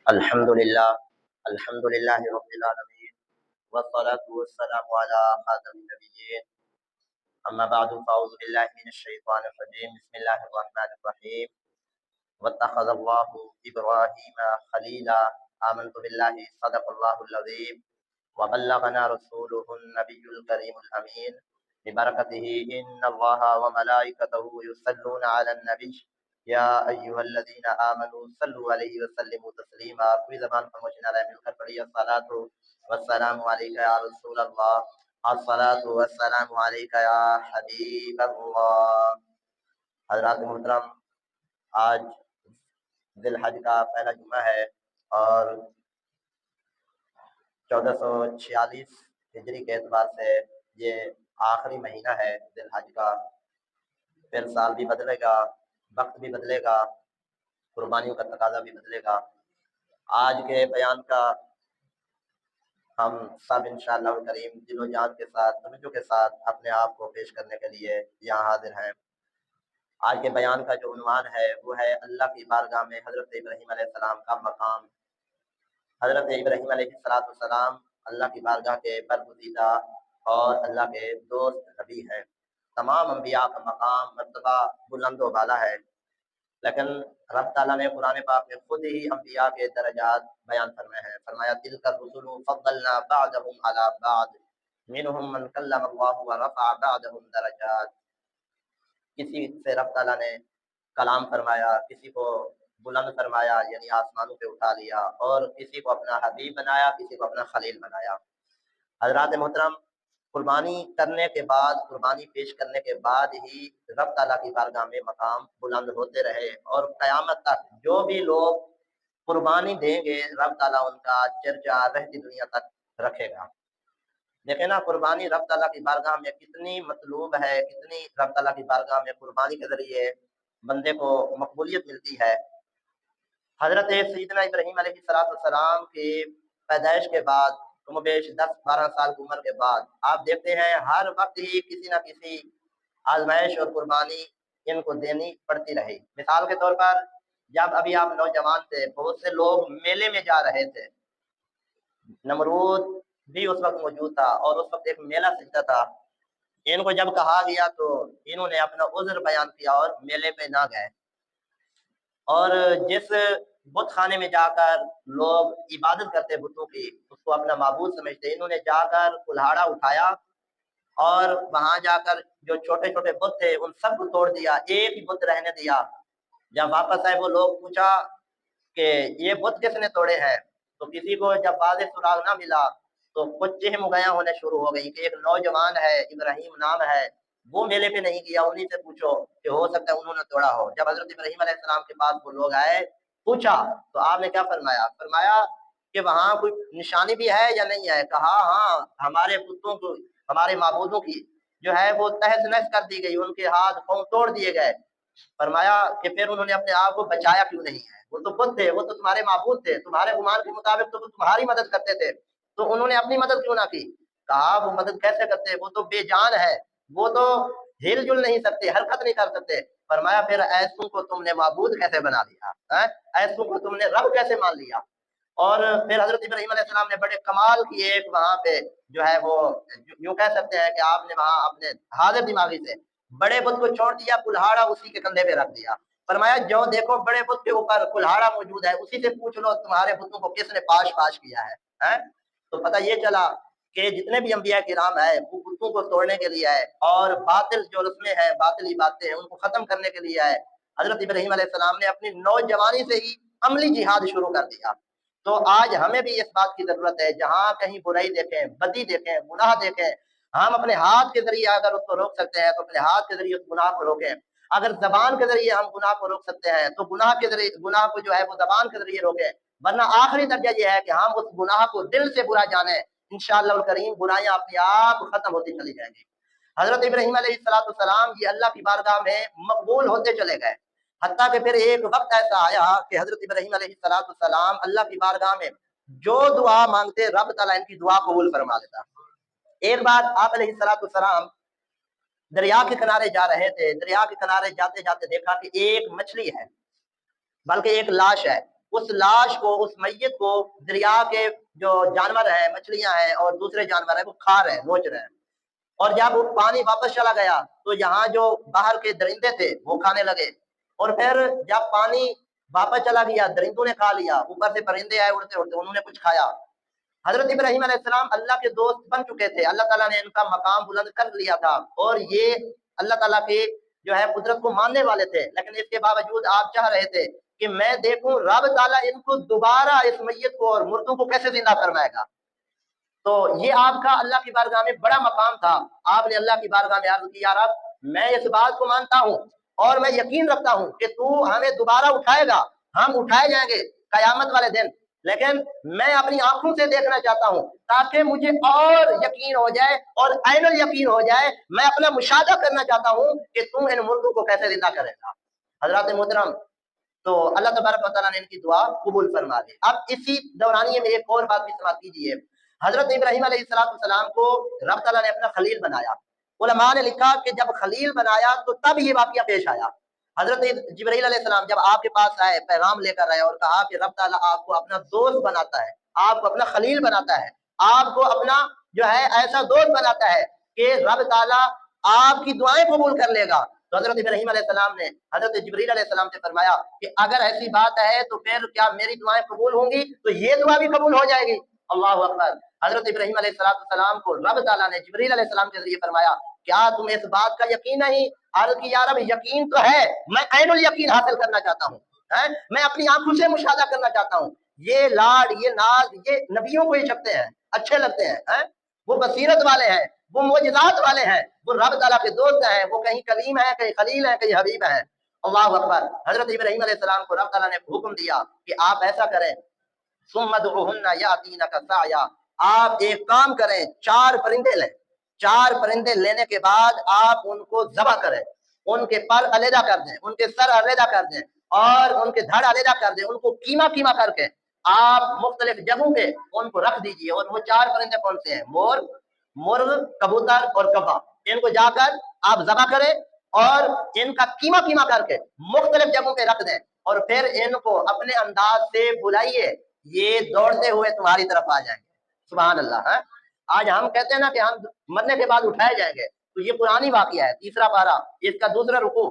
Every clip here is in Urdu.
الحمدللہ الحمدللہ رب العالمین والصلاة والسلام علی خاتم النبیین اما بعد فاعوذ باللہ من الشیطان الرجیم بسم اللہ الرحمن الرحیم واتخذ اللہ ابراہیم خلیلا آمنت باللہ صدق اللہ العظیم وبلغنا رسولہ النبی الکریم الامین ببرکتہ ان اللہ وملائکتہ یصلون علی النبی یا ایھا الذین آمنوا صلوا علیہ وسلموا تسلیما۔ کوئی زبان خاموش نہ رہے، مل کر پڑھیے الصلاۃ والسلام علیک یا رسول اللہ، الصلاۃ والسلام علیک یا حبیب اللہ۔ حضرات محترم، آج ذی الحج کا پہلا جمعہ ہے اور 1446 ہجری کے اعتبار سے یہ آخری مہینہ ہے ذی الحج کا۔ پھر سال بھی بدلے گا، وقت بھی بدلے گا، قربانیوں کا تقاضا بھی بدلے گا۔ آج کے بیان کا ہم سب انشاءاللہ الکریم دل و جان کے ساتھ، توجہ کے ساتھ اپنے آپ کو پیش کرنے کے لیے یہاں حاضر ہیں۔ آج کے بیان کا جو عنوان ہے وہ ہے اللہ کی بارگاہ میں حضرت ابراہیم علیہ السلام کا مقام۔ حضرت ابراہیم علیہ السلام اللہ کی بارگاہ کے برگزیدہ اور اللہ کے دوست نبی ہیں۔ تمام انبیاء کا مقام مرتبہ بلند و بالا ہے، لیکن رب تعالیٰ نے قرآن پاک میں خود ہی انبیاء کے درجات بیان فرمائے ہیں۔ فرمایا تلک الرسل فضلنا بعضهم على بعض منهم من کلم اللہ ورفع بعضهم درجات۔ کسی سے رب تعالیٰ نے کلام فرمایا، کسی کو بلند فرمایا یعنی آسمانوں پہ اٹھا لیا، اور کسی کو اپنا حبیب بنایا، کسی کو اپنا خلیل بنایا۔ حضرات محترم، قربانی کرنے کے بعد، قربانی پیش کرنے کے بعد ہی رب تعالیٰ کی بارگاہ میں مقام بلند ہوتے رہے، اور قیامت تک جو بھی لوگ قربانی دیں گے رب تعالیٰ ان کا چرچا رہتی دنیا تک رکھے گا۔ دیکھیں نا، قربانی رب تعالیٰ کی بارگاہ میں کتنی مطلوب ہے، کتنی رب تعالیٰ کی بارگاہ میں قربانی کے ذریعے بندے کو مقبولیت ملتی ہے۔ حضرت سیدنا ابراہیم علیہ السلام کی پیدائش کے بعد، کم و بیش 10-12 سال کی عمر کے بعد، آپ دیکھتے ہیں ہر وقت ہی کسی نہ کسی آزمائش اور قربانی ان کو دینی پڑتی رہی۔ مثال کے طور پر جب ابھی آپ نوجوان تھے، بہت سے لوگ میلے میں جا رہے تھے، نمرود بھی اس وقت موجود تھا اور اس وقت ایک میلہ سجتا تھا۔ ان کو جب کہا گیا تو انہوں نے اپنا عذر بیان کیا اور میلے پہ نہ گئے، اور جس بت خانے میں جا کر لوگ عبادت کرتے بتوں کی، اس کو اپنا معبود سمجھتے، انہوں نے جا کر کلہاڑا اٹھایا اور وہاں جا کر جو چھوٹے چھوٹے بت تھے ان سب کو توڑ دیا، ایک ہی بت رہنے دیا۔ جب واپس آئے وہ لوگ پوچھا کہ یہ بت کس نے توڑے ہیں، تو کسی کو جب واضح سراغ نہ ملا تو کچھ چہم گیاں ہونے شروع ہو گئی کہ ایک نوجوان ہے، ابراہیم نام ہے، وہ میلے پہ نہیں گیا، انہی سے پوچھو کہ ہو سکتا ہے انہوں نے توڑا ہو۔ جب حضرت ابراہیم علیہ السلام کے پاس وہ لوگ آئے، پوچھا تو آپ نے کیا فرمایا؟ فرمایا کہ وہاں کوئی نشانی بھی ہے یا نہیں ہے؟ کہا ہاں، ہمارے بتوں کو، ہمارے معبودوں کی جو ہے وہ تہس نہس کر دی گئی، ان کے ہاتھ پاؤں توڑ دیے گئے۔ فرمایا کہ پھر انہوں نے اپنے آپ کو بچایا کیوں نہیں ہے؟ وہ تو بت تھے، وہ تو تمہارے معبود تھے، تمہارے گمان کے مطابق تو وہ تمہاری مدد کرتے تھے، تو انہوں نے اپنی مدد کیوں نہ کی؟ کہا وہ مدد کیسے کرتے، وہ تو بے جان ہے، وہ تو ہل جل نہیں سکتے، حرکت نہیں کر سکتے۔ فرمایا پھر ایسوں کو تم نے معبود کیسے بنا لیا، ایسوں کو تم نے رب کیسے مان لیا؟ اور پھر حضرت ابراہیم علیہ السلام نے بڑے کمال کی ایک وہاں پہ جو ہے وہ یوں کہہ سکتے ہیں کہ آپ نے وہاں اپنے حاضر دماغی سے بڑے بت کو چھوڑ دیا، کلہاڑا اسی کے کندھے پہ رکھ دیا۔ فرمایا جو دیکھو بڑے بت کے اوپر کلہاڑا موجود ہے، اسی سے پوچھ لو تمہارے بتوں کو کس نے پاش کیا ہے۔ تو پتہ یہ چلا کہ جتنے بھی انبیاء کرام ہیں وہ بتوں کو توڑنے کے لیے آئے، اور باطل جو رسمیں ہیں، باطل باتیں ہیں، ان کو ختم کرنے کے لیے آئے۔ حضرت ابراہیم علیہ السلام نے اپنی نوجوانی سے ہی عملی جہاد شروع کر دیا۔ تو آج ہمیں بھی اس بات کی ضرورت ہے، جہاں کہیں برائی دیکھیں، بدی دیکھیں، گناہ دیکھیں، ہم اپنے ہاتھ کے ذریعے اگر اس کو روک سکتے ہیں تو اپنے ہاتھ کے ذریعے اس گناہ کو روکیں۔ اگر زبان کے ذریعے ہم گناہ کو روک سکتے ہیں تو گناہ کے ذریعے، گناہ کو جو ہے وہ زبان کے ذریعے روکیں، ورنہ آخری درجہ یہ ہے کہ ہم اس گناہ کو دل سے برا جانیں۔ انشاءاللہ الکریم برائیاں اپنے آپ ختم ہوتی چلی جائیں گی۔ حضرت ابراہیم علیہ السلام یہ اللہ کی بارگاہ میں مقبول ہوتے چلے گئے، حتیٰ کہ پھر ایک وقت ایسا آیا کہ حضرت ابراہیم علیہ السلام اللہ کی بارگاہ میں جو دعا مانگتے رب تعالیٰ ان کی دعا قبول فرما دیتا۔ ایک بار آپ علیہ السلام دریا کے کنارے جا رہے تھے، دریا کے کنارے جاتے جاتے دیکھا کہ ایک مچھلی ہے، بلکہ ایک لاش ہے، اس لاش کو، اس میت کو دریا کے جو جانور ہیں، مچھلیاں ہیں اور دوسرے جانور ہیں، وہ کھا رہے ہیں، نوچ رہے ہیں۔ اور جب وہ پانی واپس چلا گیا تو یہاں جو باہر کے درندے تھے وہ کھانے لگے، اور پھر جب پانی واپس چلا گیا درندوں نے کھا لیا، اوپر سے پرندے آئے اڑتے اڑتے، انہوں نے کچھ کھایا۔ حضرت ابراہیم علیہ السلام اللہ کے دوست بن چکے تھے، اللہ تعالیٰ نے ان کا مقام بلند کر لیا تھا، اور یہ اللہ تعالیٰ کی جو ہے قدرت کو ماننے والے تھے، لیکن اس کے باوجود آپ چاہ رہے تھے کہ میں دیکھوں رب تعالیٰ ان کو دوبارہ اس میت کو اور مردوں کو کیسے زندہ فرمائے گا۔ تو یہ آپ کا اللہ کی بارگاہ میں بڑا مقام تھا۔ آپ نے اللہ کی بارگاہ میں عرض کی، یا رب میں اس بات کو مانتا ہوں اور میں یقین رکھتا ہوں کہ تو ہمیں دوبارہ اٹھائے گا، ہم اٹھائے جائیں گے قیامت والے دن، لیکن میں اپنی آنکھوں سے دیکھنا چاہتا ہوں تاکہ مجھے اور یقین ہو جائے اور عین الیقین ہو جائے۔ میں اپنا مشاہدہ کرنا چاہتا ہوں کہ تم ان مردوں کو کیسے زندہ کرے گا۔ حضرات محترم، تو اللہ تبارک و تعالیٰ نے ان کی دعا قبول فرما دی۔ اب اسی دورانیے میں ایک اور بات بھی سماعت کیجیے۔ حضرت ابراہیم علیہ السلام کو رب تعالیٰ نے اپنا خلیل بنایا۔ علماء نے لکھا کہ جب خلیل بنایا تو تب یہ واقعہ پیش آیا۔ حضرت جبرائیل علیہ السلام جب آپ کے پاس آئے، پیغام لے کر آئے اور کہا کہ رب تعالیٰ آپ کو اپنا دوست بناتا ہے، آپ کو اپنا خلیل بناتا ہے، آپ کو اپنا جو ہے ایسا دوست بناتا ہے کہ رب تعالیٰ آپ کی دعائیں قبول کر لے گا۔ تو حضرت ابراہیم علیہ السلام نے حضرت جبرائیل علیہ السلام سے فرمایا کہ اگر ایسی بات ہے تو پھر کیا میری دعائیں قبول ہوں گی؟ تو یہ دعا بھی قبول ہو جائے گی۔ اللہ اکبر۔ حضرت ابراہیم علیہ السلام کو رب تعالیٰ نے جبرائیل علیہ السلام کے ذریعے فرمایا، کیا تمہیں اس بات کا یقین نہیں؟ عرض کی، یا رب یقین تو ہے، میں عین الیقین حاصل کرنا چاہتا ہوں، میں اپنی آنکھوں سے مشاہدہ کرنا چاہتا ہوں۔ یہ لاڈ، یہ ناز، یہ نبیوں کو ہی چھپتے ہیں، اچھے لگتے ہیں، وہ بصیرت والے ہیں، وہ معجزات والے ہیں، وہ رب تعالیٰ کے دوست ہیں، وہ کہیں کلیم ہیں، کہیں خلیل ہیں، کہیں حبیب ہیں۔ اللہ اکبر۔ حضرت ابراہیم علیہ السلام کو رب تعالیٰ نے حکم دیا کہ آپ ایسا کریں، ثم ادعوہن یاتینک سعیا، آپ ایک کام کریں، 4 پرندے لیں، 4 پرندے لینے کے بعد آپ ان کو ذبح کریں، ان کے پر علیحدہ کر دیں، ان کے سر علیحدہ کر دیں اور ان کے دھڑ علیحدہ کر دیں، ان کو قیمہ قیمہ کر کے آپ مختلف جگہوں پہ ان کو رکھ دیجئے۔ اور وہ 4 پرندے کون سے ہیں؟ مور، مرغ، کبوتر اور کوا۔ ان کو جا کر آپ ذبح کریں اور ان کا قیمہ قیمہ کر کے مختلف جگہوں پہ رکھ دیں، اور پھر ان کو اپنے انداز سے بلائیے، یہ دوڑتے ہوئے تمہاری طرف آ جائیں گے۔ سبحان اللہ۔ آج ہم کہتے ہیں نا کہ ہم مرنے کے بعد اٹھائے جائیں گے، تو یہ قرآنی واقعہ ہے، 3 پارہ، اس کا 2 رکوع،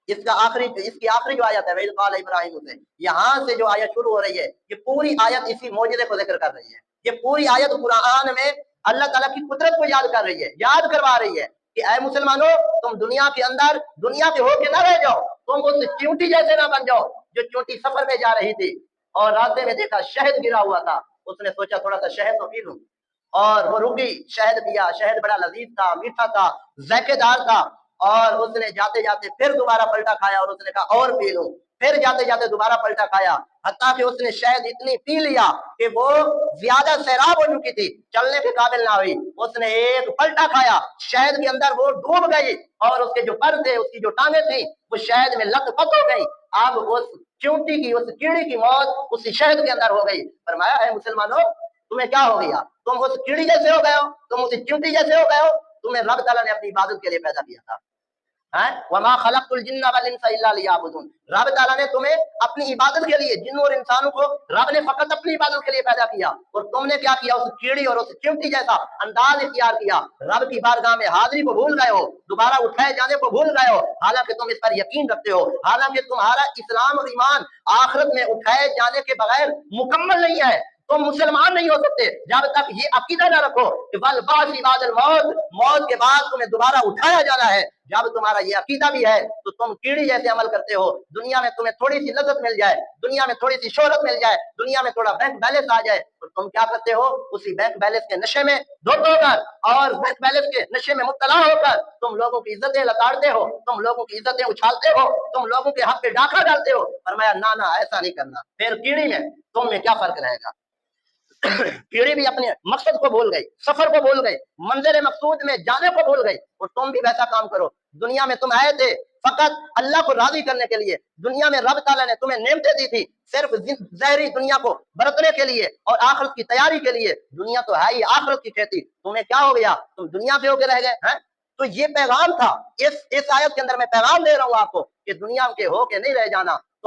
اس کی آخری جو آیت ہے وَإِذْ قَالَ إِبْرَاهِيمُ سے یہاں سے جو آیت شروع ہو رہی ہے، یہ پوری آیت اسی معجزے کو ذکر کر رہی ہے۔ یہ پوری آیت قرآن میں اللہ تعالیٰ کی قدرت کو یاد کر رہی ہے، یاد کروا رہی ہے کہ اے مسلمانوں، تم دنیا کے اندر دنیا کے ہو کے نہ رہ جاؤ، تم اس چیونٹی جیسے نہ بن جاؤ جو چیونٹی سفر میں جا رہی تھی اور راستے میں دیکھا شہد گرا ہوا تھا، اس نے سوچا تھوڑا سا شہد تو پی لوں، اور وہ رکی، شہد پیا، شہد بڑا لذیذ تھا، میٹھا تھا، ذائقے دار تھا، اور اس نے جاتے جاتے پھر دوبارہ پلٹا کھایا اور اس نے کہا اور پی لوں، پھر جاتے جاتے دوبارہ پلٹا کھایا، حتیٰ کہ اس نے شہد اتنی پی لیا کہ وہ زیادہ سیراب ہو چکی تھی، چلنے کے قابل نہ ہوئی۔ اس نے ایک پلٹا کھایا، شہد کے اندر وہ ڈوب گئی اور اس کے جو پر تھے، اس کی جو ٹانگیں تھیں، وہ شہد میں لت پت ہو گئی۔ اب اس چیونٹی کی، اس کیڑی کی موت اسی شہد کے اندر ہو گئی۔ فرمایا اے مسلمانوں، تمہیں کیا ہو گیا؟ تم اس کیڑی جیسے ہو گئے ہو، تم اس چیونٹی جیسے ہو گئے ہو، تمہیں رب تعالیٰ نے اپنی عبادت کے لیے پیدا کیا تھا۔ وَمَا خَلَقْتُ الْجِنَّ وَالْإِنسَ إِلَّا لِيَعْبُدُونِ، رب تعالیٰ نے تمہیں اپنی عبادت کے لیے، جنوں اور انسانوں کو رب نے فقط اپنی عبادت کے لیے پیدا کیا، اور تم نے کیا کیا؟ اس کیڑی اور اس چیونٹی جیسا انداز اختیار کیا، رب کی بارگاہ میں حاضری کو بھول گئے ہو، دوبارہ اٹھائے جانے کو بھول گئے ہو، حالانکہ تم اس پر یقین رکھتے ہو، حالانکہ تمہارا اسلام اور ایمان آخرت میں اٹھائے جانے کے بغیر مکمل نہیں ہے۔ تم مسلمان نہیں ہو سکتے جب تک یہ عقیدہ نہ رکھو کہ والبعث بعد الموت، موت کے بعد تمہیں دوبارہ اٹھایا جانا ہے۔ جب تمہارا یہ عقیدہ بھی ہے تو تم کیڑی جیسے عمل کرتے ہو، دنیا میں تمہیں تھوڑی سی لذت مل جائے، دنیا میں تھوڑی سی شہرت مل جائے، دنیا میں تھوڑا بینک بیلنس آ جائے، اور تم کیا کرتے ہو؟ اسی بینک بیلنس کے نشے میں دھت ہو کر اور بینک بیلنس کے نشے میں مبتلا ہو کر تم لوگوں کی عزتیں لتاڑتے ہو، تم لوگوں کی عزتیں اچھالتے ہو، تم لوگوں کے حق پہ ڈاکہ ڈالتے ہو۔ فرمایا نہ ایسا نہیں کرنا۔ پھر کیڑی میں تم میں کیا فرق رہے گا؟ کیڑی بھی اپنے مقصد کو بھول گئی، سفر کو بھول گئی، منزل مقصود میں جانے کو بھول گئی، اور تم بھی ویسا کام کرو۔ دنیا میں تم آئے تھے فقط اللہ کو راضی کرنے کے لیے، دنیا میں رب تعالیٰ نے تمہیں نعمتیں دی تھی صرف ظاہری دنیا کو برتنے کے لیے اور آخرت کی تیاری کے لیے۔ دنیا تو ہے ہی آخرت کی کھیتی، تمہیں کیا ہو گیا؟ تم دنیا سے ہو کے رہ گئے ہیں۔ تو یہ پیغام تھا، اس آیت کے اندر میں پیغام دے رہا ہوں آپ کو کہ دنیا کے ہو کے نہیں رہ جانا،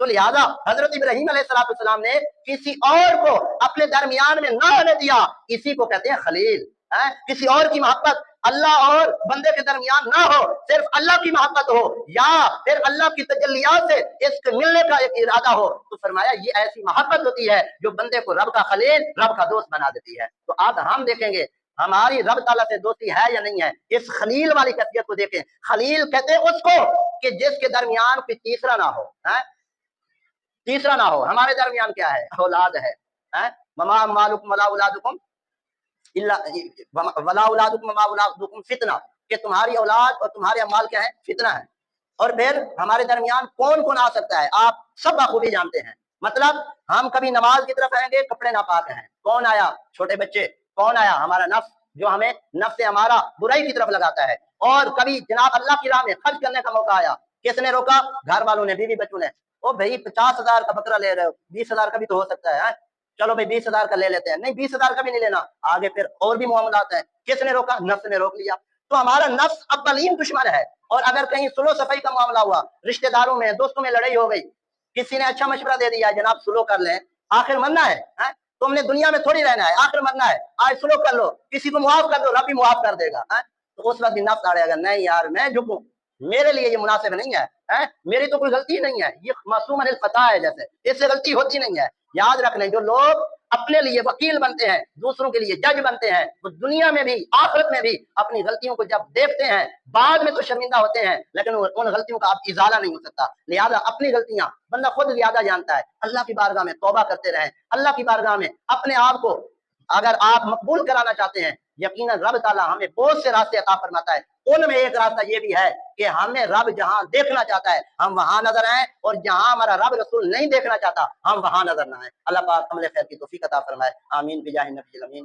تو لہذا حضرت ابراہیم علیہ السلام نے کسی اور کو اپنے درمیان میں نہ ہونے دیا، اسی کو کہتے ہیں خلیل۔ کسی اور کی محبت اللہ اور بندے کے درمیان نہ ہو، صرف اللہ کی محبت ہو یا پھر اللہ کی تجلیات سے اس کے ملنے کا ایک ارادہ ہو، تو فرمایا یہ ایسی محبت ہوتی ہے جو بندے کو رب کا خلیل، رب کا دوست بنا دیتی ہے۔ تو آج ہم دیکھیں گے ہماری رب تعالیٰ سے دوستی ہے یا نہیں ہے۔ اس خلیل والی کیفیت کو دیکھیں، خلیل کہتے ہیں اس کو کہ جس کے درمیان کوئی تیسرا نہ ہو، تیسرا نہ ہو۔ ہمارے درمیان کیا ہے؟ اولاد ہے، وما اموالکم ولا اولادکم ولا اولادکم وما اولادکم فتنہ، کہ تمہاری اولاد اور تمہارے اموال کیا ہے؟ فتنہ ہے۔ اور پھر ہمارے درمیان کون کون آ سکتا ہے آپ سب بخوبی جانتے ہیں۔ مطلب ہم کبھی نماز کی طرف آئیں گے، کپڑے ناپاک ہیں، کون آیا؟ چھوٹے بچے۔ کون آیا؟ ہمارا نفس، جو ہمیں نفس ہمارا برائی کی طرف لگاتا ہے۔ اور کبھی جناب اللہ کی راہ میں خرچ کرنے کا موقع آیا، کس نے روکا؟ گھر والوں نے، بیوی بچوں نے۔ او بھائی 50,000 کا بکرا لے رہے ہو، 20,000 کا بھی تو ہو سکتا ہے، چلو بھائی 20,000 کا لے لیتے ہیں۔ نہیں 20,000 کا بھی نہیں لینا، آگے پھر اور بھی معاملات ہیں۔ کس نے روکا؟ نفس نے روک لیا۔ تو ہمارا نفس اولین دشمن ہے۔ اور اگر کہیں سلو صفائی کا معاملہ ہوا، رشتہ داروں میں، دوستوں میں لڑائی ہو گئی، کسی نے اچھا مشورہ دے دیا جناب سلو کر لیں، آخر مرنا ہے، تم نے دنیا میں تھوڑی رہنا ہے، آخر مرنا ہے، آج سلو کر لو، کسی کو معاف کر دو، رب بھی معاف کر دے گا۔ تو اس وقت بھی نفس آڑے گا، نہیں یار میں جھکوں، میرے لیے یہ مناسب نہیں ہے، میری تو کوئی غلطی نہیں ہے، یہ معصوم عن الخطا ہے، جیسے اس سے غلطی ہوتی نہیں ہے۔ یاد رکھ لیں جو لوگ اپنے لیے وکیل بنتے ہیں، دوسروں کے لیے جج بنتے ہیں، وہ دنیا میں بھی آخرت میں بھی اپنی غلطیوں کو جب دیکھتے ہیں بعد میں تو شرمندہ ہوتے ہیں، لیکن ان غلطیوں کا اب ازالہ نہیں ہو سکتا۔ لہذا اپنی غلطیاں بندہ خود زیادہ جانتا ہے، اللہ کی بارگاہ میں توبہ کرتے رہیں، اللہ کی بارگاہ میں اپنے آپ کو اگر آپ مقبول کرانا چاہتے ہیں، یقیناً رب تعالیٰ ہمیں بہت سے راستے عطا فرماتا ہے۔ ان میں ایک راستہ یہ بھی ہے کہ ہمیں رب جہاں دیکھنا چاہتا ہے ہم وہاں نظر آئیں، اور جہاں ہمارا رب رسول نہیں دیکھنا چاہتا ہم وہاں نظر نہ آئیں۔ اللہ پاک عمل خیر کی توفیق عطا فرمائے، آمین بجاہ نبی الامین۔